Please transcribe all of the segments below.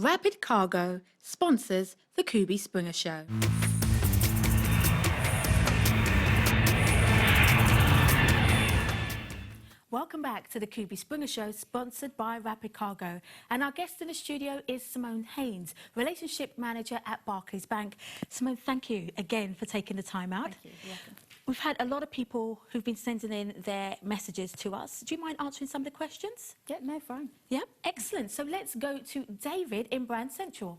Rapid Cargo sponsors the Kubi Springer Show. Welcome back to the Kubi Springer Show, sponsored by Rapid Cargo. And our guest in the studio is Simone Haynes, Relationship Manager at Barclays Bank. Simone, thank you again for taking the time out. Thank you. You're welcome. We've had a lot of people who've been sending in their messages to us. Do you mind answering some of the questions? Yeah, no, fine. Yeah, excellent. So let's go to David in Brand Central.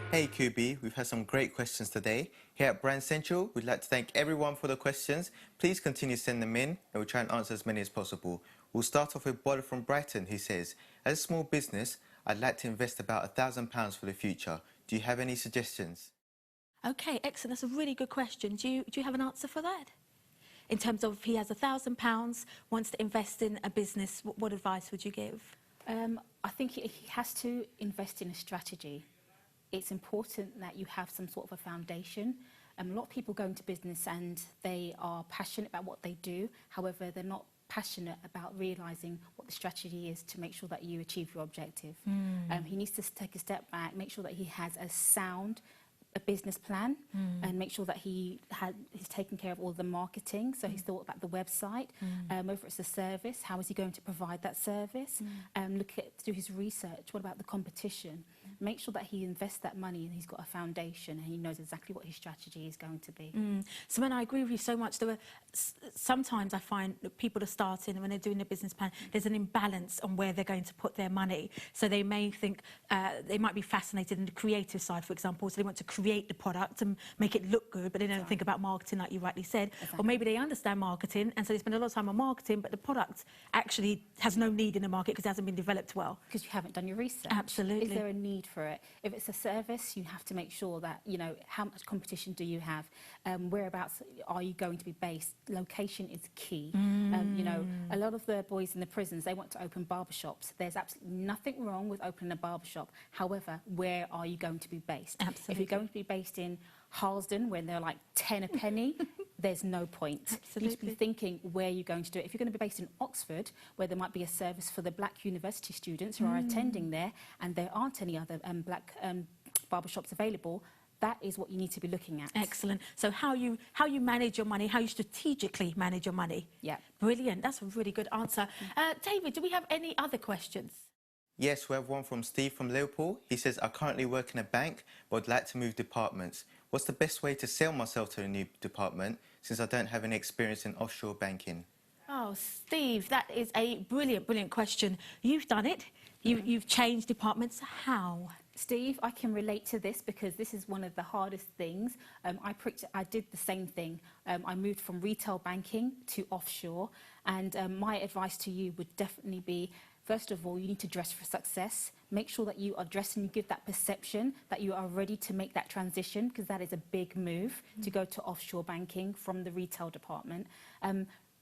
Hey Kubi, we've had some great questions today. Here at Brand Central, we'd like to thank everyone for the questions. Please continue to send them in and we'll try and answer as many as possible. We'll start off with Bola from Brighton, who says, as a small business, I'd like to invest about £1,000 for the future. Do you have any suggestions? Okay, excellent. That's a really good question. Do you have an answer for that? In terms of if he has £1,000, wants to invest in a business, what advice would you give? I think he has to invest in a strategy. It's important that you have some sort of a foundation. A lot of people go into business and they are passionate about what they do. However, they're not passionate about realising what the strategy is to make sure that you achieve your objective. He needs to take a step back, make sure that he has a business plan and make sure that he's taken care of all the marketing. So he's thought about the website, whether it's a service, how is he going to provide that service? Do his research, what about the competition? Make sure that he invests that money and he's got a foundation and he knows exactly what his strategy is going to be. Simone, I agree with you so much. Sometimes I find that people are starting and when they're doing a business plan, there's an imbalance on where they're going to put their money. So they may think, they might be fascinated in the creative side, for example, so they want to create the product and make it look good, but they don't think about marketing like you rightly said. Exactly. Or maybe they understand marketing and so they spend a lot of time on marketing, but the product actually has no need in the market because it hasn't been developed well. Because you haven't done your research. Absolutely. Is there a need for it? If it's a service, you have to make sure that, you know, how much competition do you have? Whereabouts are you going to be based? Location is key. You know, a lot of the boys in the prisons, they want to open barbershops. There's absolutely nothing wrong with opening a barbershop. However, where are you going to be based? Absolutely. If you're going to be based in Harlesden, when they're like 10 a penny, there's no point. Absolutely. You need to be thinking where you're going to do it. If you're going to be based in Oxford, where there might be a service for the black university students who are attending there, and there aren't any other black barbershops available, that is what you need to be looking at. Excellent. So how you manage your money, how you strategically manage your money. Yeah. Brilliant. That's a really good answer. David, do we have any other questions? Yes, we have one from Steve from Liverpool. He says, I currently work in a bank, but would like to move departments. What's the best way to sell myself to a new department since I don't have any experience in offshore banking? Oh, Steve, that is a brilliant, brilliant question. You've done it. You've changed departments. How? Steve, I can relate to this because this is one of the hardest things. I did the same thing. I moved from retail banking to offshore, and my advice to you would definitely be, first of all, you need to dress for success. Make sure that you are dressed and you give that perception that you are ready to make that transition, because that is a big move to go to offshore banking from the retail department.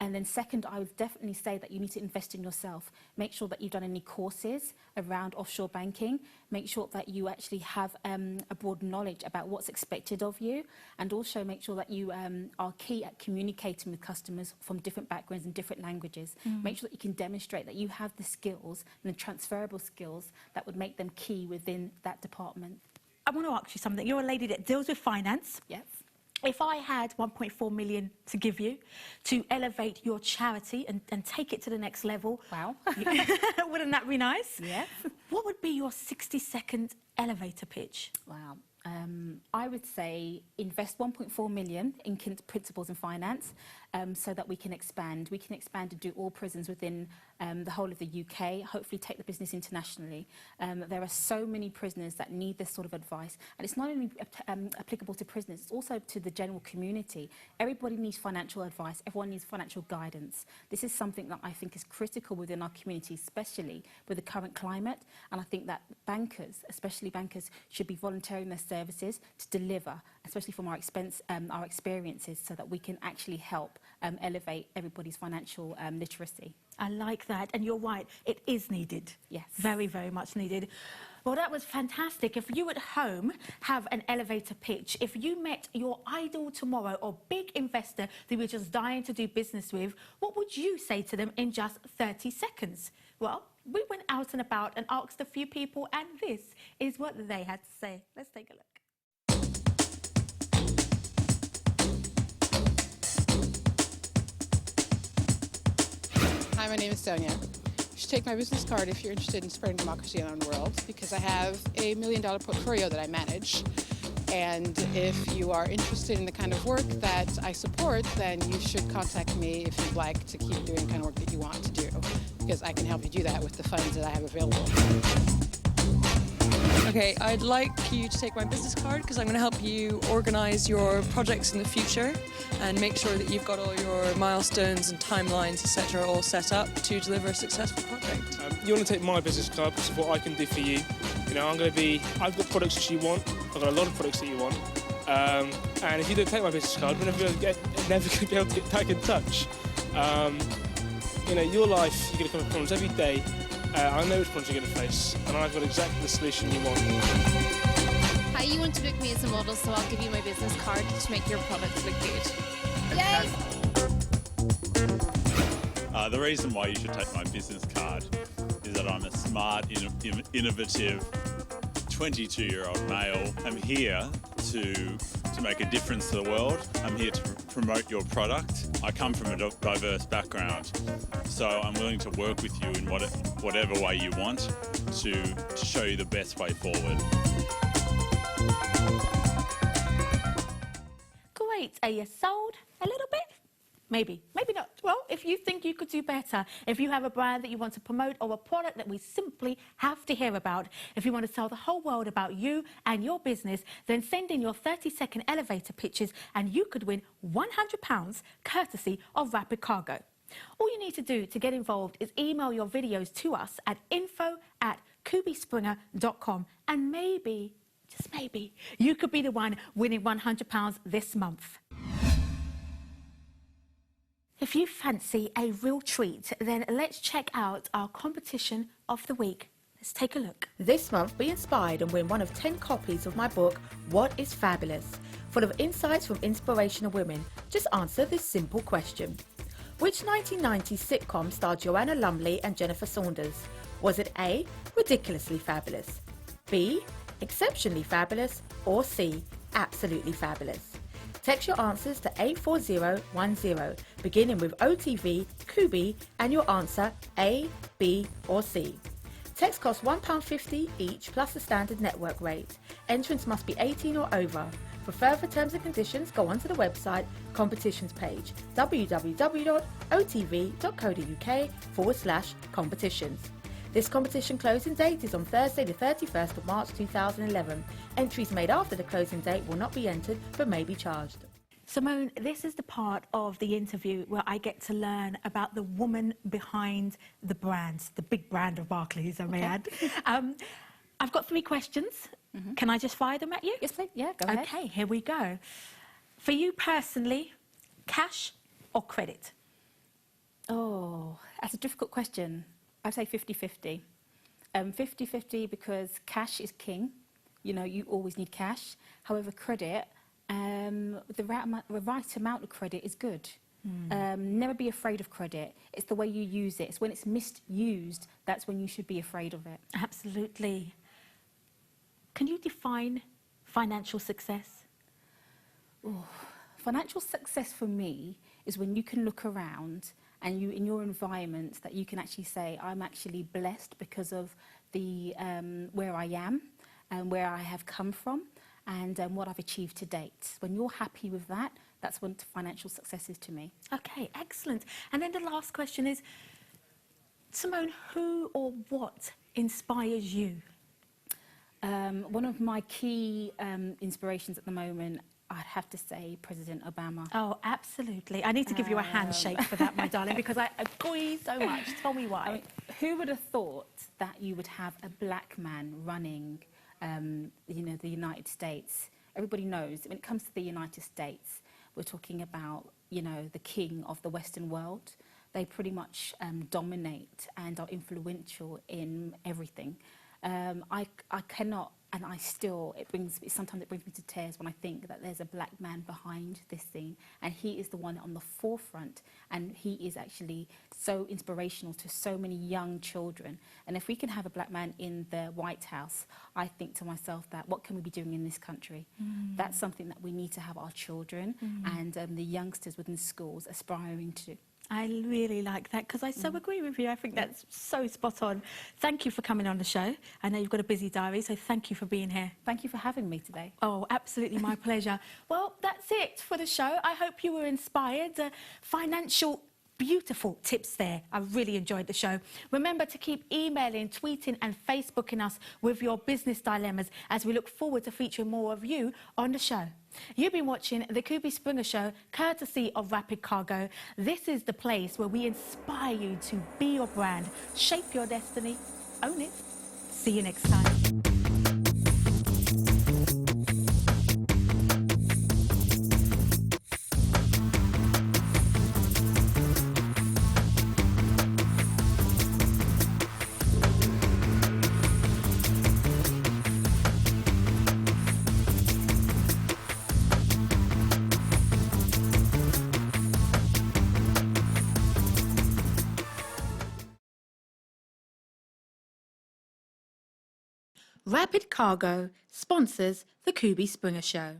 And then second, I would definitely say that you need to invest in yourself. Make sure that you've done any courses around offshore banking. Make sure that you actually have a broad knowledge about what's expected of you. And also make sure that you are key at communicating with customers from different backgrounds and different languages. Make sure that you can demonstrate that you have the skills and the transferable skills that would make them key within that department. I want to ask you something. You're a lady that deals with finance. Yes. If I had 1.4 million to give you to elevate your charity and take it to the next level, Wow. wouldn't that be nice? Yes. What would be your 60-second elevator pitch? Wow. I would say invest 1.4 million in principles in finance so that we can expand. We can expand and do all prisons within the whole of the UK, hopefully take the business internationally. There are so many prisoners that need this sort of advice. And it's not only applicable to prisoners, it's also to the general community. Everybody needs financial advice. Everyone needs financial guidance. This is something that I think is critical within our community, especially with the current climate. And I think that bankers, especially bankers, should be volunteering their services to deliver, especially from our experiences, so that we can actually help elevate everybody's financial literacy. I like that. And you're right, it is needed. Yes. Very, very much needed. Well, Well, that was fantastic. If you at home have an elevator pitch, if you met your idol tomorrow or big investor that you were just dying to do business with, what would you say to them in just 30 seconds? Well, we went out and about and asked a few people, and this is what they had to say. Let's take a look. Hi, my name is Sonia. You should take my business card if you're interested in spreading democracy around the world, because I have a $1 million portfolio that I manage. And if you are interested in the kind of work that I support, then you should contact me if you'd like to keep doing the kind of work that you want to do, because I can help you do that with the funds that I have available. Okay, I'd like you to take my business card because I'm going to help you organise your projects in the future and make sure that you've got all your milestones and timelines, etc., all set up to deliver a successful project. You want to take my business card because of what I can do for you. You know, I've got products that you want. I've got a lot of products that you want. And if you don't take my business card, we're never going to be able to get back in touch. You know, your life, you're going to come across problems every day. I know which problems you're going to face, and I've got exactly the solution you want. Hi, you want to book me as a model, so I'll give you my business card to make your products look good. Yay! The reason why you should take my business card is that I'm a smart, innovative 22-year-old male. I'm here to make a difference to the world. I'm here to promote your product. I come from a diverse background, so I'm willing to work with you in whatever way you want to show you the best way forward. Great. Are you sold a little bit? Maybe, maybe not. Well, if you think you could do better, if you have a brand that you want to promote or a product that we simply have to hear about, if you want to tell the whole world about you and your business, then send in your 30-second elevator pitches and you could win £100 courtesy of Rapid Cargo. All you need to do to get involved is email your videos to us at info@kubispringer.com, and maybe, just maybe, you could be the one winning £100 this month. If you fancy a real treat, then let's check out our competition of the week. Let's take a look. This month, be inspired and win one of 10 copies of my book, What is Fabulous? Full of insights from inspirational women. Just answer this simple question. Which 1990s sitcom starred Joanna Lumley and Jennifer Saunders? Was it A, Ridiculously Fabulous, B, Exceptionally Fabulous, or C, Absolutely Fabulous? Text your answers to 84010, beginning with OTV, Kubi, and your answer A, B, or C. Text costs £1.50 each plus the standard network rate. Entrants must be 18 or over. For further terms and conditions, go onto the website competitions page www.otv.co.uk/competitions. This competition closing date is on Thursday the 31st of March 2011. Entries made after the closing date will not be entered but may be charged. Simone, this is the part of the interview where I get to learn about the woman behind the brand, the big brand of Barclays, I may add. I've got 3 questions. Can I just fire them at you? Yes, please. Yeah, go ahead. Okay, here we go. For you personally, cash or credit? Oh, that's a difficult question. I'd say 50-50. 50-50 because cash is king. You know, you always need cash. However, credit, the right amount of credit is good. Never be afraid of credit. It's the way you use it. It's when it's misused, that's when you should be afraid of it. Absolutely. Can you define financial success? Oh, financial success for me is when you can look around and you, in your environment, that you can actually say, I'm actually blessed because of the where I am and where I have come from and what I've achieved to date. When you're happy with that, that's what financial success is to me. Okay, excellent. And then the last question is, Simone, who or what inspires you? One of my key inspirations at the moment, I'd have to say President Obama. Oh, absolutely. I need to give you a handshake for that, my darling, because I agree so much. Tell me why. I mean, who would have thought that you would have a black man running, you know, the United States? Everybody knows when it comes to the United States, we're talking about, you know, the king of the Western world. They pretty much dominate and are influential in everything. I cannot, and I still, sometimes it brings me to tears when I think that there's a black man behind this scene, and he is the one on the forefront, and he is actually so inspirational to so many young children. And if we can have a black man in the White House, I think to myself that what can we be doing in this country? That's something that we need to have our children and the youngsters within schools aspiring to. I really like that because I so agree with you. I think that's so spot on. Thank you for coming on the show. I know you've got a busy diary, so thank you for being here. Thank you for having me today. Oh, absolutely my pleasure. Well, that's it for the show. I hope you were inspired. Financial beautiful tips there. I really enjoyed the show. Remember to keep emailing, tweeting and Facebooking us with your business dilemmas as we look forward to featuring more of you on the show. You've been watching the Kubi Springer Show, courtesy of Rapid Cargo. This is the place where we inspire you to be your brand, shape your destiny, own it. See you next time. Rapid Cargo sponsors the Kubi Springer Show.